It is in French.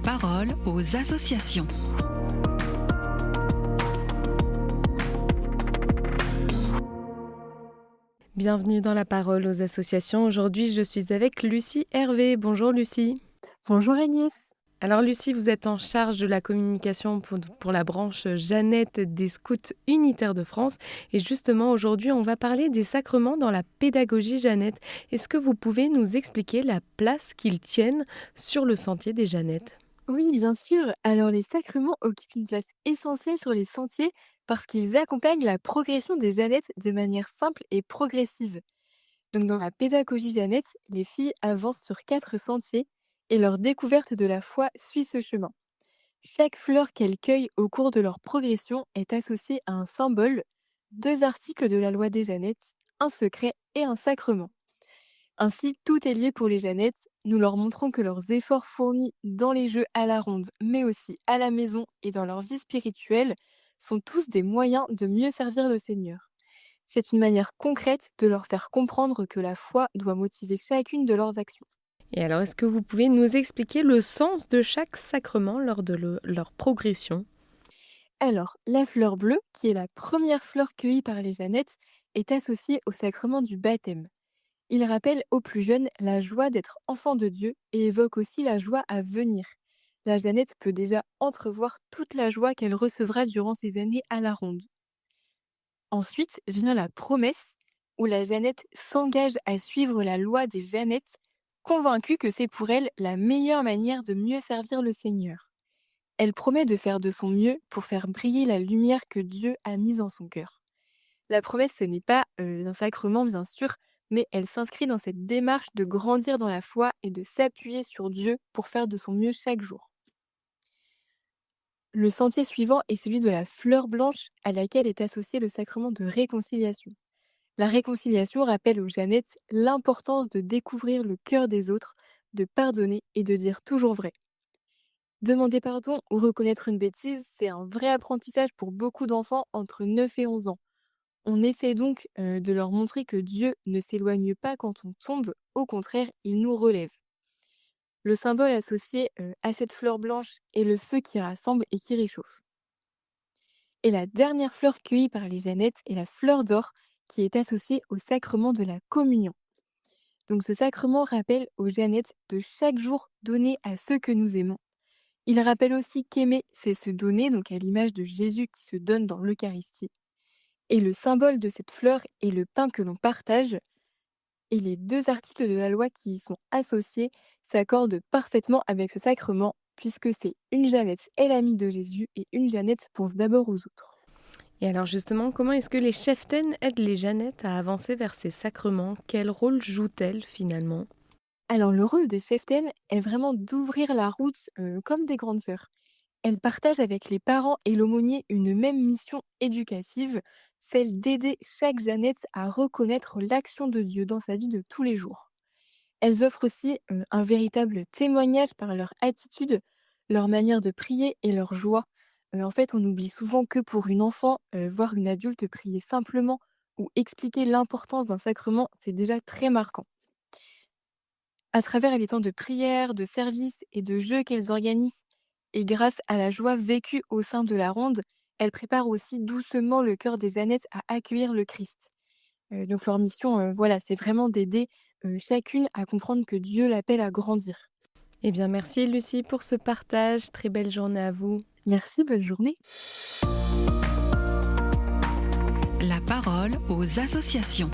parole aux associations. Bienvenue dans la parole aux associations. Aujourd'hui, je suis avec Lucie Hervé. Bonjour Lucie. Bonjour Agnès. Alors Lucie, vous êtes en charge de la communication pour la branche Jeannette des Scouts unitaires de France. Et justement, aujourd'hui, on va parler des sacrements dans la pédagogie Jeannette. Est-ce que vous pouvez nous expliquer la place qu'ils tiennent sur le sentier des Jeannettes ? Oui, bien sûr. Alors les sacrements occupent une place essentielle sur les sentiers parce qu'ils accompagnent la progression des Jeannettes de manière simple et progressive. Donc dans la pédagogie Jeannette, les filles avancent sur 4 sentiers et leur découverte de la foi suit ce chemin. Chaque fleur qu'elles cueillent au cours de leur progression est associée à un symbole, 2 articles de la loi des Jeannettes, un secret et un sacrement. Ainsi, tout est lié pour les Jeannettes. Nous leur montrons que leurs efforts fournis dans les jeux à la ronde, mais aussi à la maison et dans leur vie spirituelle, sont tous des moyens de mieux servir le Seigneur. C'est une manière concrète de leur faire comprendre que la foi doit motiver chacune de leurs actions. Et alors, est-ce que vous pouvez nous expliquer le sens de chaque sacrement lors de leur progression ? Alors, la fleur bleue, qui est la première fleur cueillie par les Jeannettes, est associée au sacrement du baptême. Il rappelle aux plus jeunes la joie d'être enfant de Dieu et évoque aussi la joie à venir. La Jeannette peut déjà entrevoir toute la joie qu'elle recevra durant ces années à la ronde. Ensuite vient la promesse, où la Jeannette s'engage à suivre la loi des Jeannettes, convaincue que c'est pour elle la meilleure manière de mieux servir le Seigneur. Elle promet de faire de son mieux pour faire briller la lumière que Dieu a mise en son cœur. La promesse, ce n'est pas un sacrement, bien sûr, mais elle s'inscrit dans cette démarche de grandir dans la foi et de s'appuyer sur Dieu pour faire de son mieux chaque jour. Le sentier suivant est celui de la fleur blanche à laquelle est associé le sacrement de réconciliation. La réconciliation rappelle aux Jeannettes l'importance de découvrir le cœur des autres, de pardonner et de dire toujours vrai. Demander pardon ou reconnaître une bêtise, c'est un vrai apprentissage pour beaucoup d'enfants entre 9 et 11 ans. On essaie donc de leur montrer que Dieu ne s'éloigne pas quand on tombe, au contraire, il nous relève. Le symbole associé à cette fleur blanche est le feu qui rassemble et qui réchauffe. Et la dernière fleur cueillie par les Jeannettes est la fleur d'or qui est associée au sacrement de la communion. Donc ce sacrement rappelle aux Jeannettes de chaque jour donner à ceux que nous aimons. Il rappelle aussi qu'aimer, c'est se donner, donc à l'image de Jésus qui se donne dans l'Eucharistie. Et le symbole de cette fleur est le pain que l'on partage, et les 2 articles de la loi qui y sont associés s'accordent parfaitement avec ce sacrement, puisque c'est une Jeannette est l'amie de Jésus et une Jeannette pense d'abord aux autres. Et alors justement, comment est-ce que les cheftaines aident les Jeannettes à avancer vers ces sacrements ? Quel rôle jouent-elles finalement ? Alors le rôle des cheftaines est vraiment d'ouvrir la route comme des grandes sœurs. Elles partagent avec les parents et l'aumônier une même mission éducative, celle d'aider chaque Jeannette à reconnaître l'action de Dieu dans sa vie de tous les jours. Elles offrent aussi un véritable témoignage par leur attitude, leur manière de prier et leur joie. En fait, on oublie souvent que pour une enfant, voir une adulte prier simplement ou expliquer l'importance d'un sacrement, c'est déjà très marquant. À travers les temps de prière, de service et de jeux qu'elles organisent, et grâce à la joie vécue au sein de la ronde, elles préparent aussi doucement le cœur des Jeannettes à accueillir le Christ. Donc leur mission, voilà, c'est vraiment d'aider chacune à comprendre que Dieu l'appelle à grandir. Eh bien merci Lucie pour ce partage, très belle journée à vous. Merci, bonne journée. La parole aux associations.